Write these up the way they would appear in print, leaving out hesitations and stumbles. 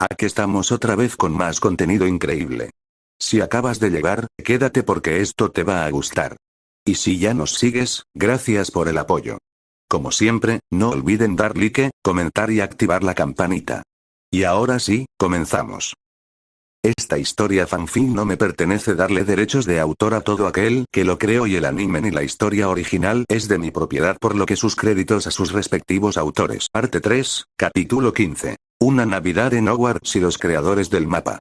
Aquí estamos otra vez con más contenido increíble. Si acabas de llegar, quédate porque esto te va a gustar. Y si ya nos sigues, gracias por el apoyo. Como siempre, no olviden dar like, comentar y activar la campanita. Y ahora sí, comenzamos. Esta historia fanfic no me pertenece darle derechos de autor a todo aquel que lo creo y el anime ni la historia original es de mi propiedad por lo que sus créditos a sus respectivos autores. Parte 3, capítulo 15. Una Navidad en Hogwarts y los creadores del mapa.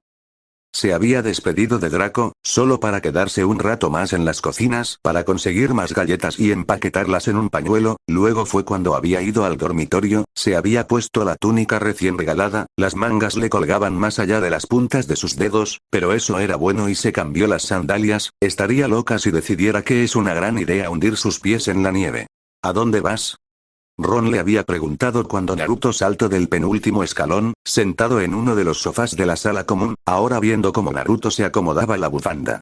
Se había despedido de Draco, solo para quedarse un rato más en las cocinas para conseguir más galletas y empaquetarlas en un pañuelo, luego fue cuando había ido al dormitorio, se había puesto la túnica recién regalada, las mangas le colgaban más allá de las puntas de sus dedos, pero eso era bueno y se cambió las sandalias, estaría loca si decidiera que es una gran idea hundir sus pies en la nieve. ¿A dónde vas? Ron le había preguntado cuando Naruto saltó del penúltimo escalón, sentado en uno de los sofás de la sala común, ahora viendo cómo Naruto se acomodaba la bufanda.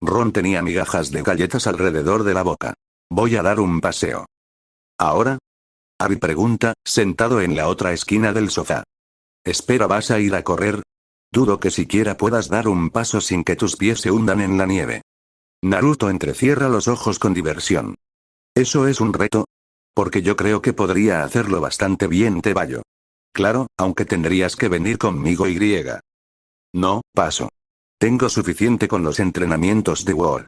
Ron tenía migajas de galletas alrededor de la boca. Voy a dar un paseo. ¿Ahora? Abby pregunta, sentado en la otra esquina del sofá. Espera, ¿vas a ir a correr? Dudo que siquiera puedas dar un paso sin que tus pies se hundan en la nieve. Naruto entrecierra los ojos con diversión. ¿Eso es un reto? Porque yo creo que podría hacerlo bastante bien, Tebayo. Claro, aunque tendrías que venir conmigo y. No, paso. Tengo suficiente con los entrenamientos de War.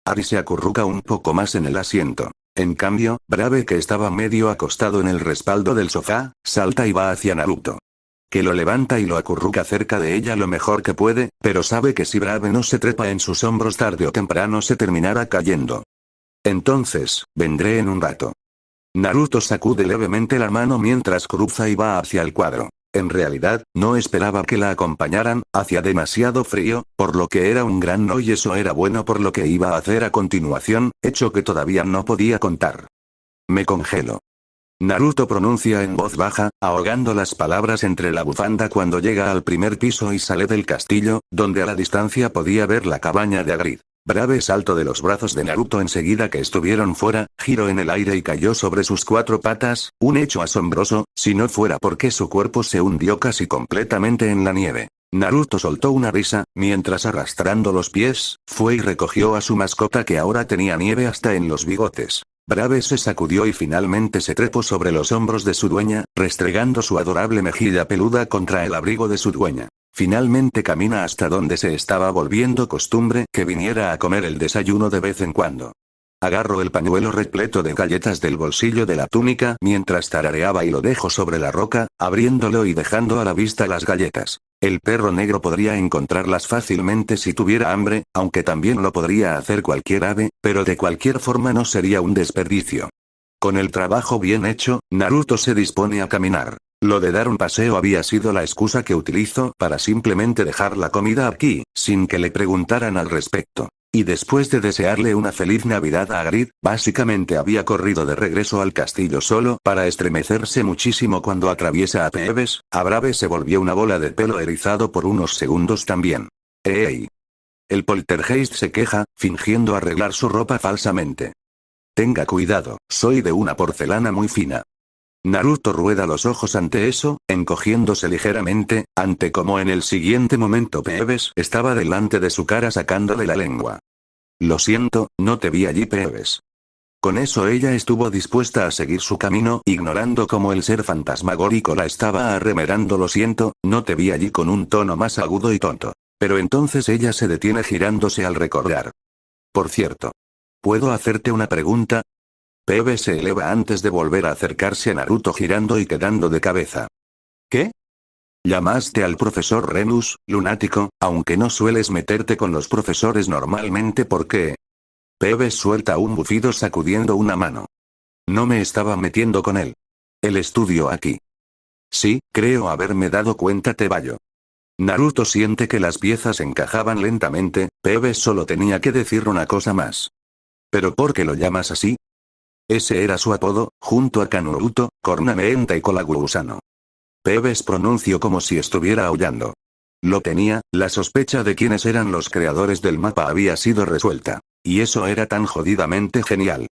Ari se acurruca un poco más en el asiento. En cambio, Brave, que estaba medio acostado en el respaldo del sofá, salta y va hacia Naruto. Que lo levanta y lo acurruca cerca de ella lo mejor que puede, pero sabe que si Brave no se trepa en sus hombros tarde o temprano se terminará cayendo. Entonces, vendré en un rato. Naruto sacude levemente la mano mientras cruza y va hacia el cuadro. En realidad, no esperaba que la acompañaran, hacía demasiado frío, por lo que era un gran no y eso era bueno por lo que iba a hacer a continuación, hecho que todavía no podía contar. Me congelo. Naruto pronuncia en voz baja, ahogando las palabras entre la bufanda cuando llega al primer piso y sale del castillo, donde a la distancia podía ver la cabaña de Hagrid. Brave saltó de los brazos de Naruto enseguida que estuvieron fuera, giró en el aire y cayó sobre sus 4 patas, un hecho asombroso, si no fuera porque su cuerpo se hundió casi completamente en la nieve. Naruto soltó una risa, mientras arrastrando los pies, fue y recogió a su mascota que ahora tenía nieve hasta en los bigotes. Brave se sacudió y finalmente se trepó sobre los hombros de su dueña, restregando su adorable mejilla peluda contra el abrigo de su dueña. Finalmente camina hasta donde se estaba volviendo costumbre que viniera a comer el desayuno de vez en cuando. Agarró el pañuelo repleto de galletas del bolsillo de la túnica mientras tarareaba y lo dejó sobre la roca, abriéndolo y dejando a la vista las galletas. El perro negro podría encontrarlas fácilmente si tuviera hambre, aunque también lo podría hacer cualquier ave, pero de cualquier forma no sería un desperdicio. Con el trabajo bien hecho, Naruto se dispone a caminar. Lo de dar un paseo había sido la excusa que utilizó para simplemente dejar la comida aquí, sin que le preguntaran al respecto. Y después de desearle una feliz Navidad a Hagrid, básicamente había corrido de regreso al castillo solo para estremecerse muchísimo cuando atraviesa a Peeves. A Brave se volvió una bola de pelo erizado por unos segundos también. ¡Ey! El poltergeist se queja, fingiendo arreglar su ropa falsamente. Tenga cuidado, soy de una porcelana muy fina. Naruto rueda los ojos ante eso, encogiéndose ligeramente, ante como en el siguiente momento Peeves estaba delante de su cara sacándole la lengua. Lo siento, no te vi allí, Peeves. Con eso ella estuvo dispuesta a seguir su camino, ignorando cómo el ser fantasmagórico la estaba arremerando. Lo siento, no te vi allí, con un tono más agudo y tonto. Pero entonces ella se detiene girándose al recordar. Por cierto. ¿Puedo hacerte una pregunta? Peeves se eleva antes de volver a acercarse a Naruto girando y quedando de cabeza. ¿Qué? Llamaste al profesor Renus, lunático, aunque no sueles meterte con los profesores normalmente. ¿Por qué? Peeves suelta un bufido sacudiendo una mano. No me estaba metiendo con él. El estudio aquí. Sí, creo haberme dado cuenta, Tebayo. Naruto siente que las piezas encajaban lentamente, Peeves solo tenía que decir una cosa más. ¿Pero por qué lo llamas así? Ese era su apodo, junto a Kanuruto, Cornamenta y Colagusano. Peeves pronunció como si estuviera aullando. Lo tenía, la sospecha de quiénes eran los creadores del mapa había sido resuelta. Y eso era tan jodidamente genial.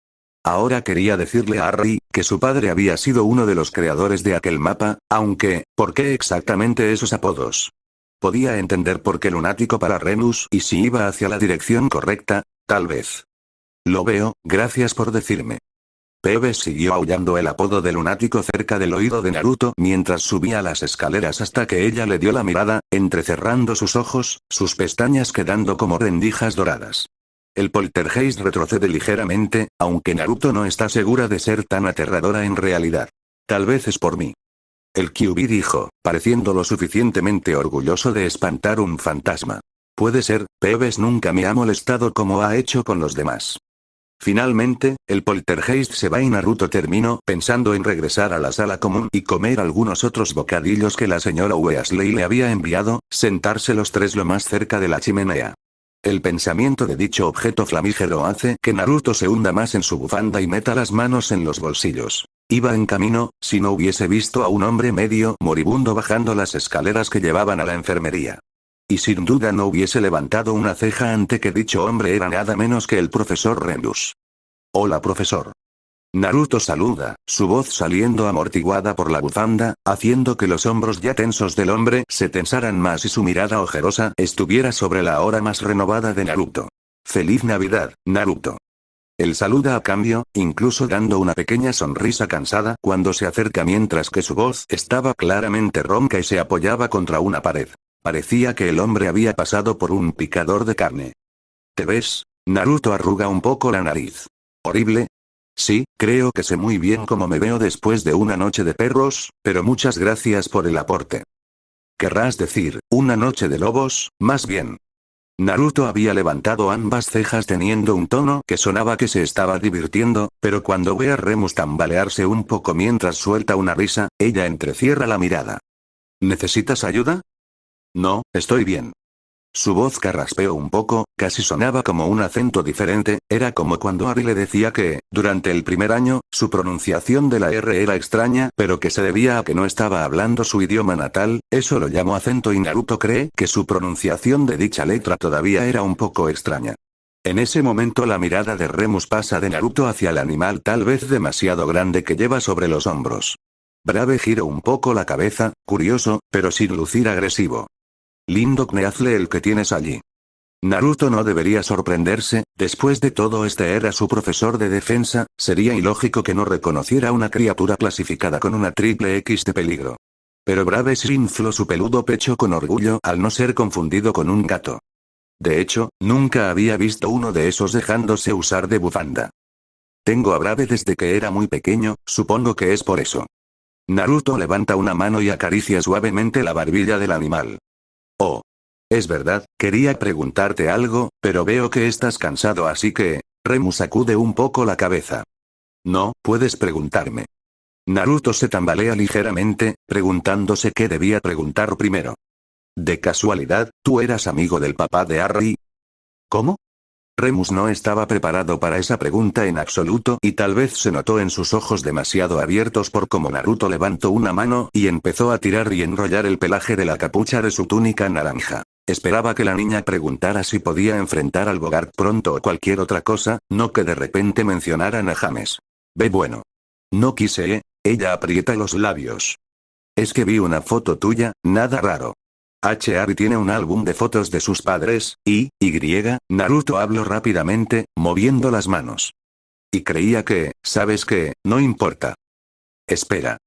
Ahora quería decirle a Harry, que su padre había sido uno de los creadores de aquel mapa, aunque, ¿por qué exactamente esos apodos? Podía entender por qué lunático para Remus y si iba hacia la dirección correcta, tal vez. Lo veo, gracias por decirme. Peeves siguió aullando el apodo de lunático cerca del oído de Naruto mientras subía las escaleras hasta que ella le dio la mirada, entrecerrando sus ojos, sus pestañas quedando como rendijas doradas. El poltergeist retrocede ligeramente, aunque Naruto no está segura de ser tan aterradora en realidad. Tal vez es por mí. El QB dijo, pareciendo lo suficientemente orgulloso de espantar un fantasma. Puede ser, Peeves nunca me ha molestado como ha hecho con los demás. Finalmente, el poltergeist se va y Naruto terminó pensando en regresar a la sala común y comer algunos otros bocadillos que la señora Weasley le había enviado, sentarse los tres lo más cerca de la chimenea. El pensamiento de dicho objeto flamígero hace que Naruto se hunda más en su bufanda y meta las manos en los bolsillos. Iba en camino, si no hubiese visto a un hombre medio moribundo bajando las escaleras que llevaban a la enfermería. Y sin duda no hubiese levantado una ceja ante que dicho hombre era nada menos que el profesor Remus. Hola profesor. Naruto saluda, su voz saliendo amortiguada por la bufanda, haciendo que los hombros ya tensos del hombre se tensaran más y su mirada ojerosa estuviera sobre la ahora más renovada de Naruto. Feliz Navidad, Naruto. Él saluda a cambio, incluso dando una pequeña sonrisa cansada cuando se acerca mientras que su voz estaba claramente ronca y se apoyaba contra una pared. Parecía que el hombre había pasado por un picador de carne. ¿Te ves? Naruto arruga un poco la nariz. ¿Horrible? Sí, creo que sé muy bien cómo me veo después de una noche de perros, pero muchas gracias por el aporte. Querrás decir, una noche de lobos, más bien. Naruto había levantado ambas cejas teniendo un tono que sonaba que se estaba divirtiendo, pero cuando ve a Remus tambalearse un poco mientras suelta una risa, ella entrecierra la mirada. ¿Necesitas ayuda? No, estoy bien. Su voz carraspeó un poco, casi sonaba como un acento diferente, era como cuando Ari le decía que, durante el primer año, su pronunciación de la R era extraña, pero que se debía a que no estaba hablando su idioma natal, eso lo llamó acento y Naruto cree que su pronunciación de dicha letra todavía era un poco extraña. En ese momento la mirada de Remus pasa de Naruto hacia el animal tal vez demasiado grande que lleva sobre los hombros. Brave giró un poco la cabeza, curioso, pero sin lucir agresivo. Lindo Kneazle el que tienes allí. Naruto no debería sorprenderse, después de todo este era su profesor de defensa, sería ilógico que no reconociera una criatura clasificada con una triple X de peligro. Pero Braves infló su peludo pecho con orgullo al no ser confundido con un gato. De hecho, nunca había visto uno de esos dejándose usar de bufanda. Tengo a Brave desde que era muy pequeño, supongo que es por eso. Naruto levanta una mano y acaricia suavemente la barbilla del animal. Oh. Es verdad, quería preguntarte algo, pero veo que estás cansado así que... Remus sacude un poco la cabeza. No, puedes preguntarme. Naruto se tambalea ligeramente, preguntándose qué debía preguntar primero. De casualidad, ¿tú eras amigo del papá de Harry? ¿Cómo? Remus no estaba preparado para esa pregunta en absoluto y tal vez se notó en sus ojos demasiado abiertos por cómo Naruto levantó una mano y empezó a tirar y enrollar el pelaje de la capucha de su túnica naranja. Esperaba que la niña preguntara si podía enfrentar al Bogart pronto o cualquier otra cosa, no que de repente mencionaran a James. Ve bueno. No quise, ella aprieta los labios. Es que vi una foto tuya, nada raro. Harry tiene un álbum de fotos de sus padres, Naruto habló rápidamente, moviendo las manos. Y creía que, ¿sabes qué? No importa. Espera.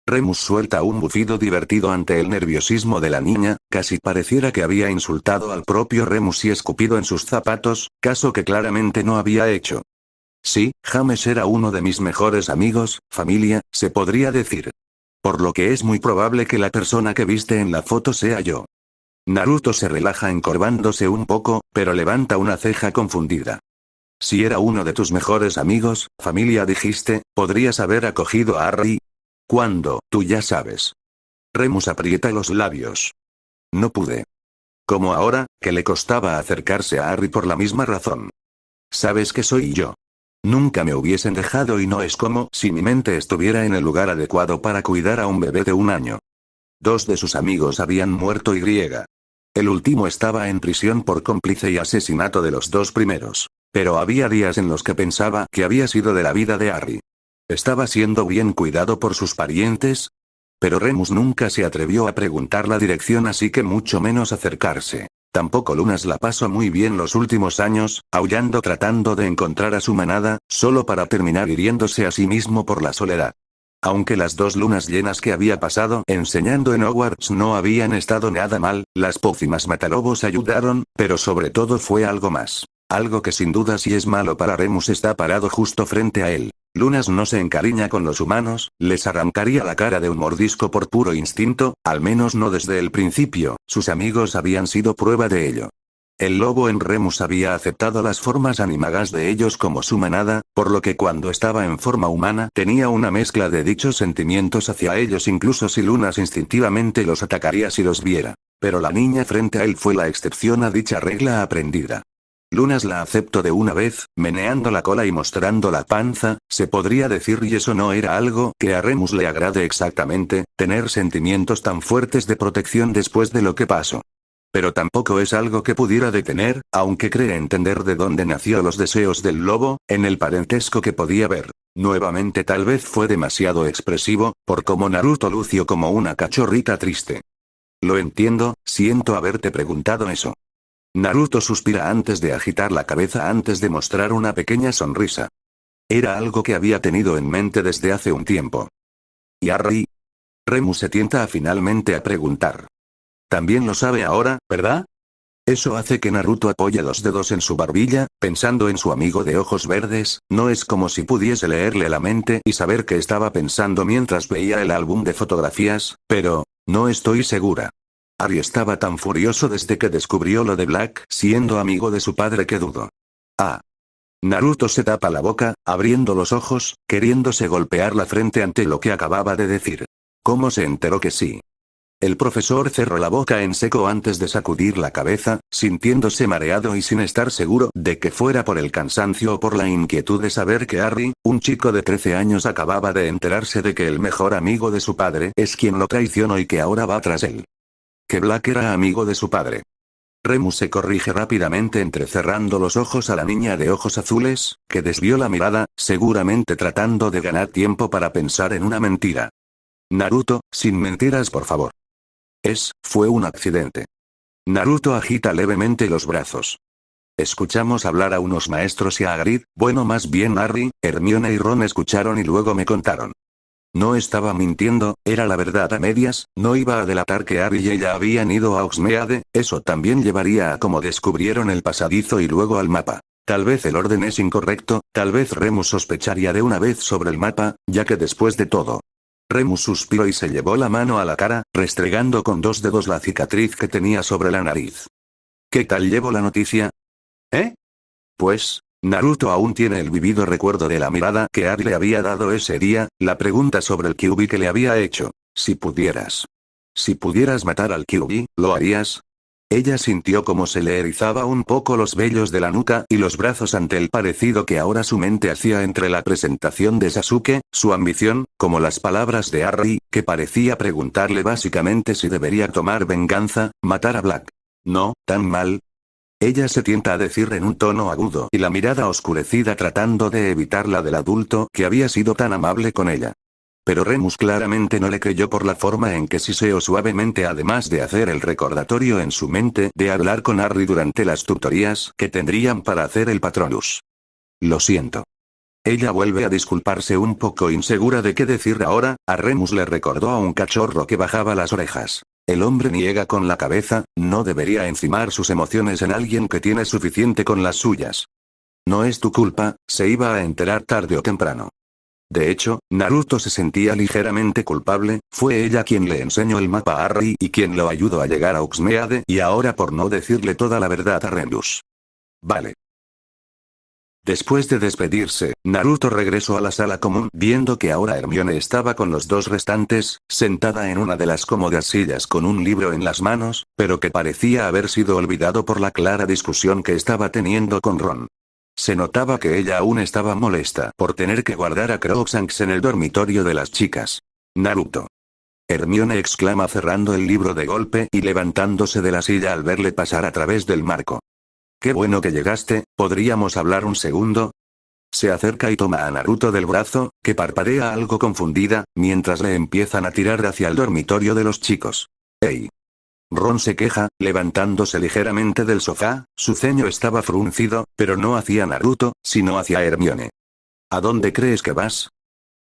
Remus suelta un bufido divertido ante el nerviosismo de la niña, casi pareciera que había insultado al propio Remus y escupido en sus zapatos, caso que claramente no había hecho. Sí, James era uno de mis mejores amigos, familia, se podría decir. Por lo que es muy probable que la persona que viste en la foto sea yo. Naruto se relaja encorvándose un poco, pero levanta una ceja confundida. Si era uno de tus mejores amigos, familia dijiste, podrías haber acogido a Harry. ¿Cuándo? Tú ya sabes. Remus aprieta los labios. No pude. Como ahora, que le costaba acercarse a Harry por la misma razón. Sabes que soy yo. Nunca me hubiesen dejado y no es como si mi mente estuviera en el lugar adecuado para cuidar a un bebé de 1 año. 2 de sus amigos habían muerto y. El último estaba en prisión por cómplice y asesinato de los 2 primeros. Pero había días en los que pensaba que había sido de la vida de Harry. ¿Estaba siendo bien cuidado por sus parientes? Pero Remus nunca se atrevió a preguntar la dirección, así que mucho menos acercarse. Tampoco Lunas la pasó muy bien los últimos años, aullando tratando de encontrar a su manada, solo para terminar hiriéndose a sí mismo por la soledad. Aunque las 2 lunas llenas que había pasado enseñando en Hogwarts no habían estado nada mal, las pócimas matalobos ayudaron, pero sobre todo fue algo más. Algo que sin duda si es malo para Remus está parado justo frente a él. Lunas no se encariña con los humanos, les arrancaría la cara de un mordisco por puro instinto, al menos no desde el principio, sus amigos habían sido prueba de ello. El lobo en Remus había aceptado las formas animagas de ellos como su manada, por lo que cuando estaba en forma humana tenía una mezcla de dichos sentimientos hacia ellos incluso si Lunas instintivamente los atacaría si los viera. Pero la niña frente a él fue la excepción a dicha regla aprendida. Lunas la aceptó de una vez, meneando la cola y mostrando la panza, se podría decir, y eso no era algo que a Remus le agrade exactamente, tener sentimientos tan fuertes de protección después de lo que pasó. Pero tampoco es algo que pudiera detener, aunque cree entender de dónde nació los deseos del lobo, en el parentesco que podía ver. Nuevamente tal vez fue demasiado expresivo, por cómo Naruto lució como una cachorrita triste. Lo entiendo, siento haberte preguntado eso. Naruto suspira antes de agitar la cabeza antes de mostrar una pequeña sonrisa. Era algo que había tenido en mente desde hace un tiempo. ¿Y Harry? Remus se tienta finalmente a preguntar. También lo sabe ahora, ¿verdad? Eso hace que Naruto apoye los dedos en su barbilla, pensando en su amigo de ojos verdes, no es como si pudiese leerle la mente y saber qué estaba pensando mientras veía el álbum de fotografías, pero, no estoy segura. Harry estaba tan furioso desde que descubrió lo de Black siendo amigo de su padre que dudo. Ah. Naruto se tapa la boca, abriendo los ojos, queriéndose golpear la frente ante lo que acababa de decir. ¿Cómo se enteró que sí? El profesor cerró la boca en seco antes de sacudir la cabeza, sintiéndose mareado y sin estar seguro de que fuera por el cansancio o por la inquietud de saber que Harry, un chico de 13 años, acababa de enterarse de que el mejor amigo de su padre es quien lo traicionó y que ahora va tras él. Que Black era amigo de su padre. Remus se corrige rápidamente entrecerrando los ojos a la niña de ojos azules, que desvió la mirada, seguramente tratando de ganar tiempo para pensar en una mentira. Naruto, sin mentiras por favor. Fue un accidente. Naruto agita levemente los brazos. Escuchamos hablar a unos maestros y a Hagrid, bueno más bien Harry, Hermione y Ron escucharon y luego me contaron. No estaba mintiendo, era la verdad a medias, no iba a delatar que Harry y ella habían ido a Hogsmeade, eso también llevaría a cómo descubrieron el pasadizo y luego al mapa. Tal vez el orden es incorrecto, tal vez Remus sospecharía de una vez sobre el mapa, ya que después de todo. Remus suspiró y se llevó la mano a la cara, restregando con 2 dedos la cicatriz que tenía sobre la nariz. ¿Qué tal llevo la noticia? ¿Eh? Pues, Naruto aún tiene el vivido recuerdo de la mirada que Harry le había dado ese día, la pregunta sobre el Kyuubi que le había hecho. Si pudieras. Si pudieras matar al Kyuubi, ¿lo harías? Ella sintió como se le erizaba un poco los vellos de la nuca y los brazos ante el parecido que ahora su mente hacía entre la presentación de Sasuke, su ambición, como las palabras de Harry, que parecía preguntarle básicamente si debería tomar venganza, matar a Black. No, tan mal. Ella se tienta a decir en un tono agudo y la mirada oscurecida tratando de evitar la del adulto que había sido tan amable con ella. Pero Remus claramente no le creyó por la forma en que siseó suavemente además de hacer el recordatorio en su mente de hablar con Harry durante las tutorías que tendrían para hacer el Patronus. Lo siento. Ella vuelve a disculparse un poco insegura de qué decir ahora, a Remus le recordó a un cachorro que bajaba las orejas. El hombre niega con la cabeza, no debería encimar sus emociones en alguien que tiene suficiente con las suyas. No es tu culpa, se iba a enterar tarde o temprano. De hecho, Naruto se sentía ligeramente culpable, fue ella quien le enseñó el mapa a Harry y quien lo ayudó a llegar a Hogsmeade y ahora por no decirle toda la verdad a Remus. Vale. Después de despedirse, Naruto regresó a la sala común viendo que ahora Hermione estaba con los 2 restantes, sentada en una de las cómodas sillas con un libro en las manos, pero que parecía haber sido olvidado por la clara discusión que estaba teniendo con Ron. Se notaba que ella aún estaba molesta por tener que guardar a Crookshanks en el dormitorio de las chicas. Naruto. Hermione exclama cerrando el libro de golpe y levantándose de la silla al verle pasar a través del marco. Qué bueno que llegaste, ¿podríamos hablar un segundo? Se acerca y toma a Naruto del brazo, que parpadea algo confundida, mientras le empiezan a tirar hacia el dormitorio de los chicos. ¡Ey! Ron se queja, levantándose ligeramente del sofá, su ceño estaba fruncido, pero no hacia Naruto, sino hacia Hermione. ¿A dónde crees que vas?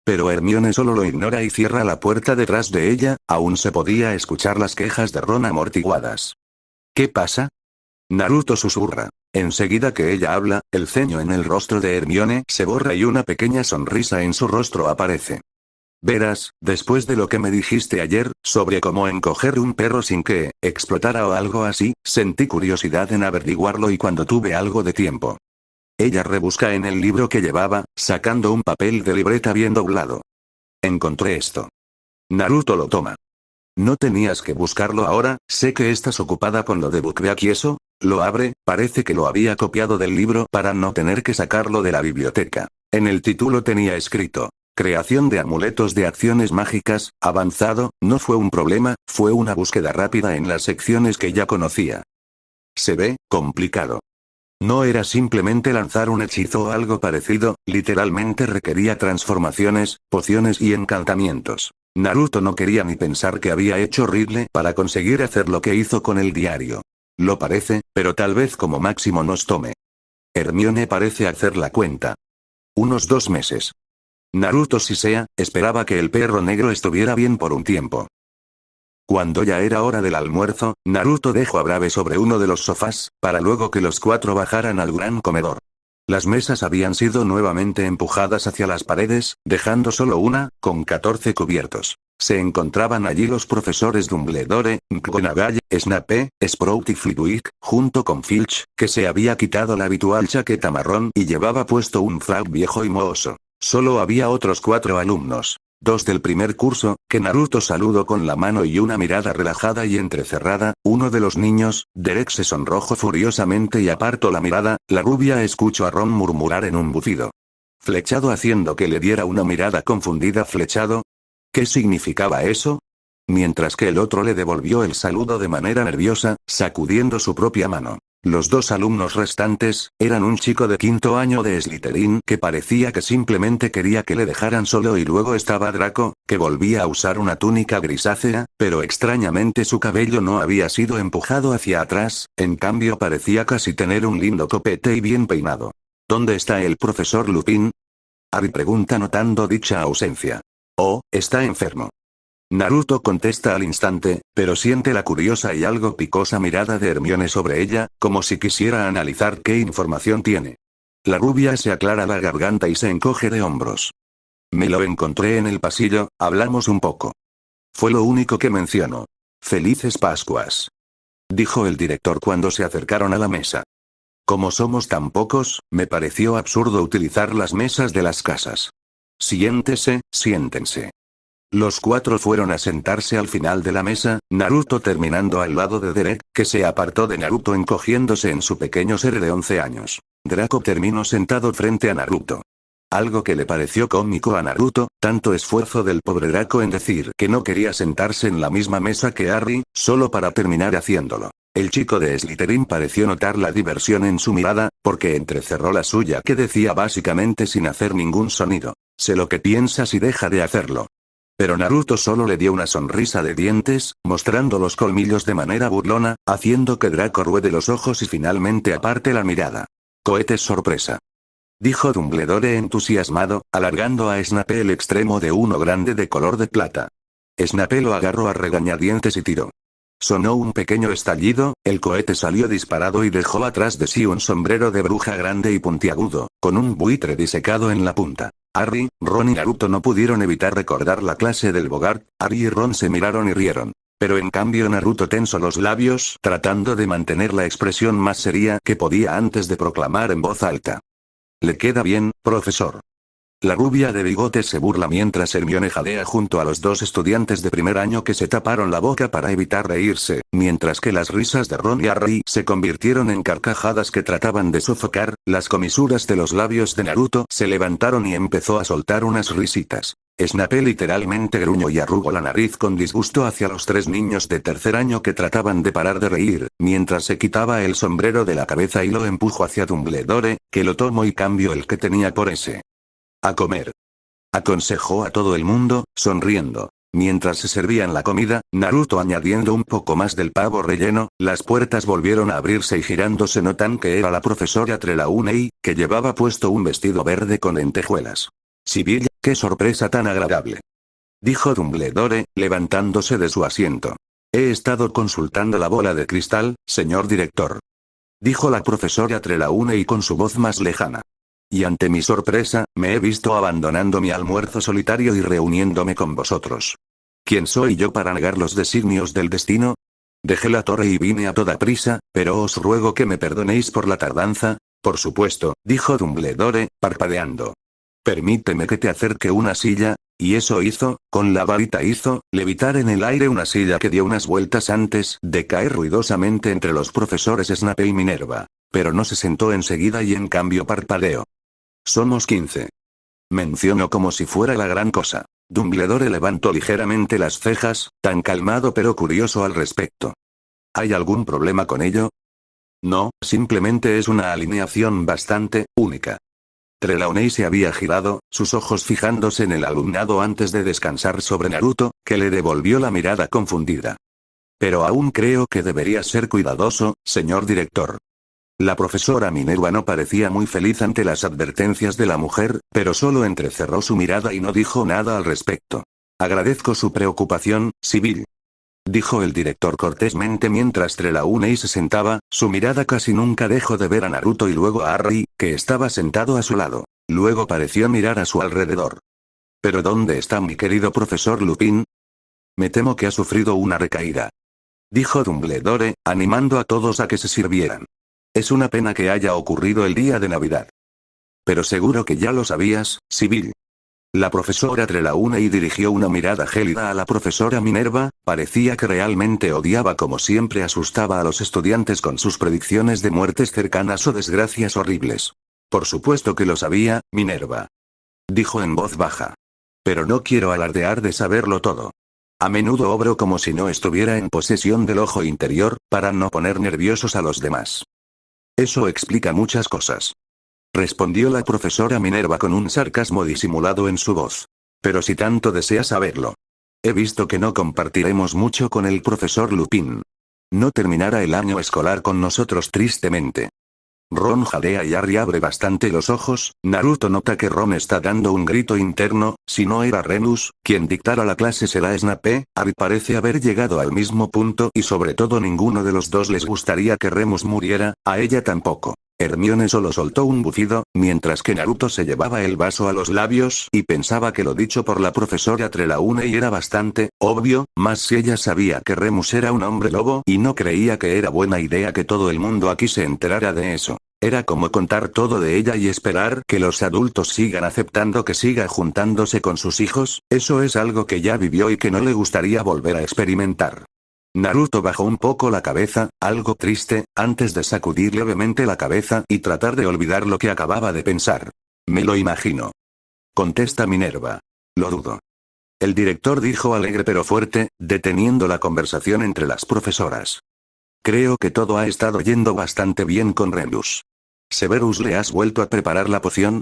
Pero Hermione solo lo ignora y cierra la puerta detrás de ella, aún se podía escuchar las quejas de Ron amortiguadas. ¿Qué pasa? Naruto susurra. Enseguida que ella habla, el ceño en el rostro de Hermione se borra y una pequeña sonrisa en su rostro aparece. Verás, después de lo que me dijiste ayer, sobre cómo encoger un perro sin que explotara o algo así, sentí curiosidad en averiguarlo y cuando tuve algo de tiempo. Ella rebusca en el libro que llevaba, sacando un papel de libreta bien doblado. Encontré esto. Naruto lo toma. No tenías que buscarlo ahora, sé que estás ocupada con lo de Bookbeak y eso. Lo abre, parece que lo había copiado del libro para no tener que sacarlo de la biblioteca. En el título tenía escrito: Creación de amuletos de acciones mágicas, avanzado. No fue un problema, fue una búsqueda rápida en las secciones que ya conocía. Se ve complicado. No era simplemente lanzar un hechizo o algo parecido, literalmente requería transformaciones, pociones y encantamientos. Naruto no quería ni pensar que había hecho Ridley para conseguir hacer lo que hizo con el diario. Lo parece, pero tal vez como máximo nos tome. Hermione parece hacer la cuenta. Unos 2 meses. Naruto si sea, esperaba que el perro negro estuviera bien por un tiempo. Cuando ya era hora del almuerzo, Naruto dejó a Brave sobre uno de los sofás, para luego que los 4 bajaran al gran comedor. Las mesas habían sido nuevamente empujadas hacia las paredes, dejando solo una, con 14 cubiertos. Se encontraban allí los profesores Dumbledore, McGonagall, Snape, Sprout y Flitwick, junto con Filch, que se había quitado la habitual chaqueta marrón y llevaba puesto un frac viejo y mohoso. Solo había otros 4 alumnos. 2 del primer curso, que Naruto saludó con la mano y una mirada relajada y entrecerrada. Uno de los niños, Derek, se sonrojó furiosamente y apartó la mirada. La rubia escuchó a Ron murmurar en un bufido. Flechado, haciendo que le diera una mirada confundida. ¿Flechado? ¿Qué significaba eso? Mientras que el otro le devolvió el saludo de manera nerviosa, sacudiendo su propia mano. Los 2 alumnos restantes, eran un chico de 5º año de Slytherin que parecía que simplemente quería que le dejaran solo, y luego estaba Draco, que volvía a usar una túnica grisácea, pero extrañamente su cabello no había sido empujado hacia atrás, en cambio parecía casi tener un lindo copete y bien peinado. ¿Dónde está el profesor Lupin? Harry pregunta notando dicha ausencia. Oh, está enfermo. Naruto contesta al instante, pero siente la curiosa y algo picosa mirada de Hermione sobre ella, como si quisiera analizar qué información tiene. La rubia se aclara la garganta y se encoge de hombros. Me lo encontré en el pasillo, hablamos un poco. Fue lo único que mencionó. Felices Pascuas, dijo el director cuando se acercaron a la mesa. Como somos tan pocos, me pareció absurdo utilizar las mesas de las casas. Siéntense. Los 4 fueron a sentarse al final de la mesa, Naruto terminando al lado de Derek, que se apartó de Naruto encogiéndose en su pequeño ser de 11 años. Draco terminó sentado frente a Naruto. Algo que le pareció cómico a Naruto, tanto esfuerzo del pobre Draco en decir que no quería sentarse en la misma mesa que Harry, solo para terminar haciéndolo. El chico de Slytherin pareció notar la diversión en su mirada, porque entrecerró la suya, que decía básicamente sin hacer ningún sonido: sé lo que piensas y deja de hacerlo. Pero Naruto solo le dio una sonrisa de dientes, mostrando los colmillos de manera burlona, haciendo que Draco ruede los ojos y finalmente aparte la mirada. Cohetes sorpresa, dijo Dumbledore entusiasmado, alargando a Snape el extremo de uno grande de color de plata. Snape lo agarró a regañadientes y tiró. Sonó un pequeño estallido, el cohete salió disparado y dejó atrás de sí un sombrero de bruja grande y puntiagudo, con un buitre disecado en la punta. Harry, Ron y Naruto no pudieron evitar recordar la clase del Bogart. Harry y Ron se miraron y rieron. Pero en cambio Naruto tensó los labios, tratando de mantener la expresión más seria que podía antes de proclamar en voz alta. «Le queda bien, profesor». La rubia de bigotes se burla mientras Hermione jadea junto a los dos estudiantes de primer año que se taparon la boca para evitar reírse, mientras que las risas de Ron y Harry se convirtieron en carcajadas que trataban de sofocar. Las comisuras de los labios de Naruto se levantaron y empezó a soltar unas risitas. Snape literalmente gruñó y arrugó la nariz con disgusto hacia los tres niños de tercer año que trataban de parar de reír, mientras se quitaba el sombrero de la cabeza y lo empujó hacia Dumbledore, que lo tomó y cambió el que tenía por ese. A comer. Aconsejó a todo el mundo, sonriendo. Mientras se servían la comida, Naruto añadiendo un poco más del pavo relleno, las puertas volvieron a abrirse y girándose notan que era la profesora Trelawney, que llevaba puesto un vestido verde con lentejuelas. Sibyl, qué sorpresa tan agradable. Dijo Dumbledore, levantándose de su asiento. He estado consultando la bola de cristal, señor director. Dijo la profesora Trelawney con su voz más lejana. Y ante mi sorpresa, me he visto abandonando mi almuerzo solitario y reuniéndome con vosotros. ¿Quién soy yo para negar los designios del destino? Dejé la torre y vine a toda prisa, pero os ruego que me perdonéis por la tardanza. Por supuesto, dijo Dumbledore, parpadeando. Permíteme que te acerque una silla, y eso hizo, con la varita hizo, levitar en el aire una silla que dio unas vueltas antes de caer ruidosamente entre los profesores Snape y Minerva. Pero no se sentó enseguida y en cambio parpadeó. Somos 15. Mencionó como si fuera la gran cosa. Dumbledore levantó ligeramente las cejas, tan calmado pero curioso al respecto. ¿Hay algún problema con ello? No, simplemente es una alineación bastante única. Trelawney se había girado, sus ojos fijándose en el alumnado antes de descansar sobre Naruto, que le devolvió la mirada confundida. Pero aún creo que debería ser cuidadoso, señor director. La profesora Minerva no parecía muy feliz ante las advertencias de la mujer, pero solo entrecerró su mirada y no dijo nada al respecto. Agradezco su preocupación, Sibyl. Dijo el director cortésmente mientras Trelawney se sentaba, su mirada casi nunca dejó de ver a Naruto y luego a Harry, que estaba sentado a su lado. Luego pareció mirar a su alrededor. ¿Pero dónde está mi querido profesor Lupin? Me temo que ha sufrido una recaída. Dijo Dumbledore, animando a todos a que se sirvieran. Es una pena que haya ocurrido el día de Navidad. Pero seguro que ya lo sabías, Sibyl. La profesora Trelawney dirigió una mirada gélida a la profesora Minerva, parecía que realmente odiaba como siempre asustaba a los estudiantes con sus predicciones de muertes cercanas o desgracias horribles. Por supuesto que lo sabía, Minerva. Dijo en voz baja. Pero no quiero alardear de saberlo todo. A menudo obro como si no estuviera en posesión del ojo interior, para no poner nerviosos a los demás. Eso explica muchas cosas. Respondió la profesora Minerva con un sarcasmo disimulado en su voz. Pero si tanto desea saberlo. He visto que no compartiremos mucho con el profesor Lupin. No terminará el año escolar con nosotros tristemente. Ron jadea y Harry abre bastante los ojos. Naruto nota que Ron está dando un grito interno. Si no era Remus, quien dictara la clase será Snape. Harry parece haber llegado al mismo punto y sobre todo ninguno de los dos les gustaría que Remus muriera, a ella tampoco. Hermione solo soltó un bufido, mientras que Naruto se llevaba el vaso a los labios y pensaba que lo dicho por la profesora Trelawney era bastante obvio, más si ella sabía que Remus era un hombre lobo y no creía que era buena idea que todo el mundo aquí se enterara de eso. Era como contar todo de ella y esperar que los adultos sigan aceptando que siga juntándose con sus hijos, eso es algo que ya vivió y que no le gustaría volver a experimentar. Naruto bajó un poco la cabeza, algo triste, antes de sacudir levemente la cabeza y tratar de olvidar lo que acababa de pensar. Me lo imagino. Contesta Minerva. Lo dudo. El director dijo alegre pero fuerte, deteniendo la conversación entre las profesoras. Creo que todo ha estado yendo bastante bien con Remus. Severus, ¿le has vuelto a preparar la poción?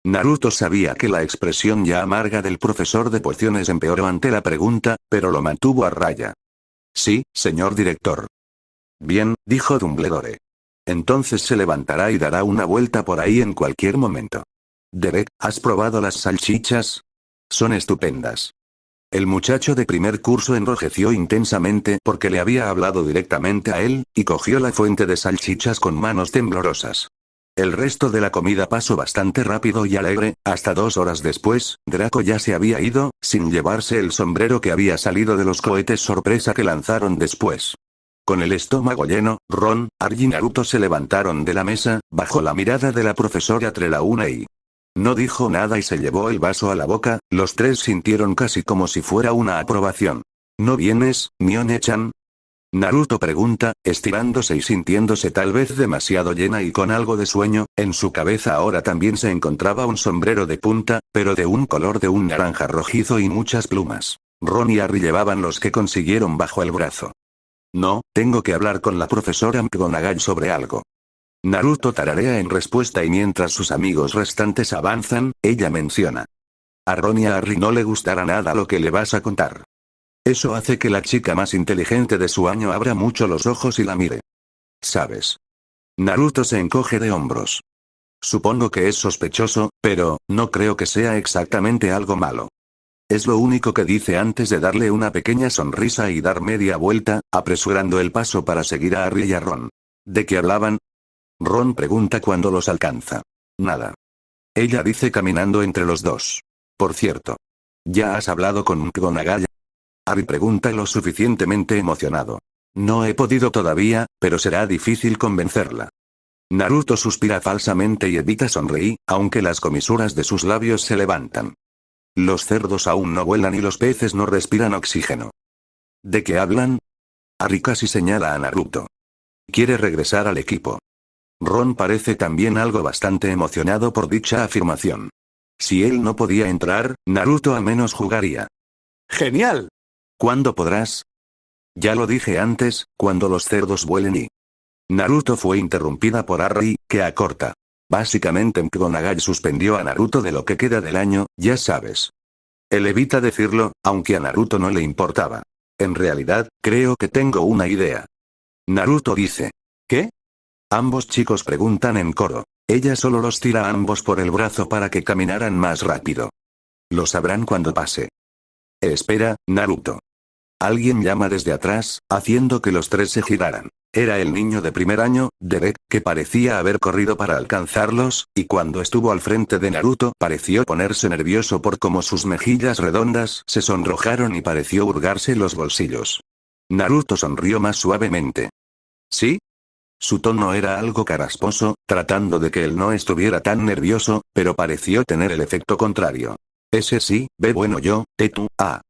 Naruto sabía que la expresión ya amarga del profesor de pociones empeoró ante la pregunta, pero lo mantuvo a raya. Sí, señor director. Bien, dijo Dumbledore. Entonces se levantará y dará una vuelta por ahí en cualquier momento. Derek, ¿has probado las salchichas? Son estupendas. El muchacho de primer curso enrojeció intensamente porque le había hablado directamente a él, y cogió la fuente de salchichas con manos temblorosas. El resto de la comida pasó bastante rápido y alegre, hasta 2 horas después, Draco ya se había ido, sin llevarse el sombrero que había salido de los cohetes sorpresa que lanzaron después. Con el estómago lleno, Ron, Harry y Naruto se levantaron de la mesa, bajo la mirada de la profesora Trelawney. No dijo nada y se llevó el vaso a la boca, los tres sintieron casi como si fuera una aprobación. ¿No vienes, Mione-chan? Naruto pregunta, estirándose y sintiéndose tal vez demasiado llena y con algo de sueño. En su cabeza ahora también se encontraba un sombrero de punta, pero de un color de un naranja rojizo y muchas plumas. Ron y Harry llevaban los que consiguieron bajo el brazo. No, tengo que hablar con la profesora McGonagall sobre algo. Naruto tararea en respuesta y mientras sus amigos restantes avanzan, ella menciona. A Ron y a Harry no le gustará nada lo que le vas a contar. Eso hace que la chica más inteligente de su año abra mucho los ojos y la mire. ¿Sabes? Naruto se encoge de hombros. Supongo que es sospechoso, pero no creo que sea exactamente algo malo. Es lo único que dice antes de darle una pequeña sonrisa y dar media vuelta, apresurando el paso para seguir a Harry y a Ron. ¿De qué hablaban? Ron pregunta cuando los alcanza. Nada. Ella dice caminando entre los dos. Por cierto. ¿Ya has hablado con McGonagall? Harry pregunta lo suficientemente emocionado. No he podido todavía, pero será difícil convencerla. Naruto suspira falsamente y evita sonreír, aunque las comisuras de sus labios se levantan. Los cerdos aún no vuelan y los peces no respiran oxígeno. ¿De qué hablan? Harry casi señala a Naruto. Quiere regresar al equipo. Ron parece también algo bastante emocionado por dicha afirmación. Si él no podía entrar, Naruto al menos jugaría. ¡Genial! ¿Cuándo podrás? Ya lo dije antes, cuando los cerdos vuelen y... Naruto fue interrumpida por Harry, que acorta. Básicamente McGonagall suspendió a Naruto de lo que queda del año, ya sabes. Él evita decirlo, aunque a Naruto no le importaba. En realidad, creo que tengo una idea. Naruto dice. ¿Qué? Ambos chicos preguntan en coro. Ella solo los tira a ambos por el brazo para que caminaran más rápido. Lo sabrán cuando pase. Espera, Naruto. Alguien llama desde atrás, haciendo que los tres se giraran. Era el niño de primer año, Derek, que parecía haber corrido para alcanzarlos, y cuando estuvo al frente de Naruto pareció ponerse nervioso por cómo sus mejillas redondas se sonrojaron y pareció hurgarse los bolsillos. Naruto sonrió más suavemente. ¿Sí? Su tono era algo carrasposo, tratando de que él no estuviera tan nervioso, pero pareció tener el efecto contrario. Ese sí, ve bueno yo, Tetu, ah.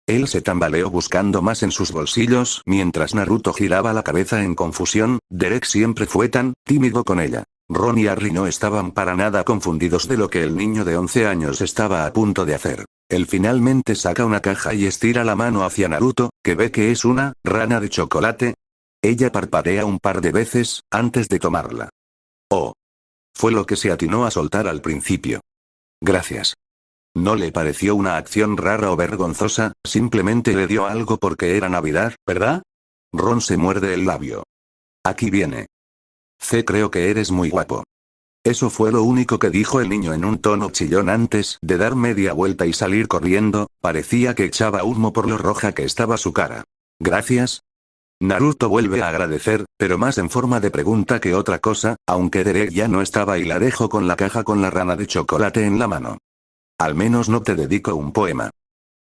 Él se tambaleó buscando más en sus bolsillos mientras Naruto giraba la cabeza en confusión. Derek siempre fue tan tímido con ella. Ron y Harry no estaban para nada confundidos de lo que el niño de 11 años estaba a punto de hacer. Él finalmente saca una caja y estira la mano hacia Naruto, que ve que es una rana de chocolate. Ella parpadea un par de veces antes de tomarla. Oh. Fue lo que se atinó a soltar al principio. Gracias. No le pareció una acción rara o vergonzosa, simplemente le dio algo porque era Navidad, ¿verdad? Ron se muerde el labio. Aquí viene. Creo que eres muy guapo. Eso fue lo único que dijo el niño en un tono chillón antes de dar media vuelta y salir corriendo, parecía que echaba humo por lo roja que estaba su cara. Gracias. Naruto vuelve a agradecer, pero más en forma de pregunta que otra cosa, aunque Derek ya no estaba y la dejó con la caja con la rana de chocolate en la mano. Al menos no te dedico un poema.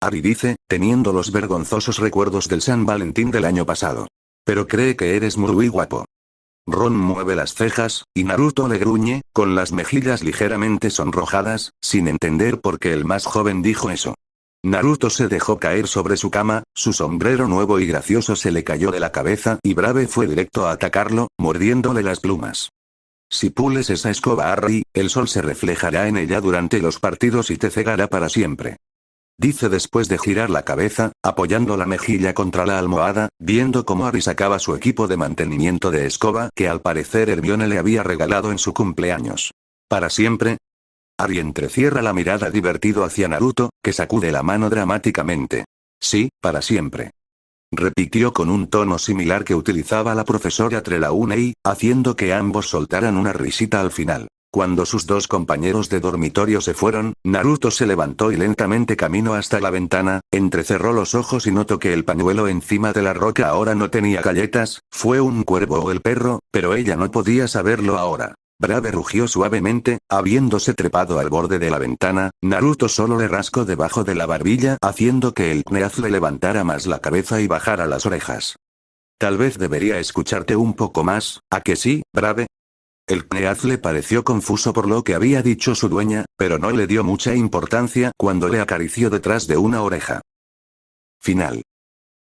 Harry dice, teniendo los vergonzosos recuerdos del San Valentín del año pasado. Pero cree que eres muy guapo. Ron mueve las cejas, y Naruto le gruñe, con las mejillas ligeramente sonrojadas, sin entender por qué el más joven dijo eso. Naruto se dejó caer sobre su cama, su sombrero nuevo y gracioso se le cayó de la cabeza y Brave fue directo a atacarlo, mordiéndole las plumas. Si pules esa escoba, Harry, el sol se reflejará en ella durante los partidos y te cegará para siempre. Dice después de girar la cabeza, apoyando la mejilla contra la almohada, viendo cómo Harry sacaba su equipo de mantenimiento de escoba que al parecer Hermione le había regalado en su cumpleaños. ¿Para siempre? Harry entrecierra la mirada divertido hacia Naruto, que sacude la mano dramáticamente. Sí, para siempre. Repitió con un tono similar que utilizaba la profesora Trelawney, haciendo que ambos soltaran una risita al final. Cuando sus dos compañeros de dormitorio se fueron, Naruto se levantó y lentamente caminó hasta la ventana, entrecerró los ojos y notó que el pañuelo encima de la roca ahora no tenía galletas, fue un cuervo o el perro, pero ella no podía saberlo ahora. Brave rugió suavemente, habiéndose trepado al borde de la ventana. Naruto solo le rascó debajo de la barbilla, haciendo que el Kneaz le levantara más la cabeza y bajara las orejas. Tal vez debería escucharte un poco más, ¿a que sí, Brave? El Kneaz le pareció confuso por lo que había dicho su dueña, pero no le dio mucha importancia cuando le acarició detrás de una oreja. Final.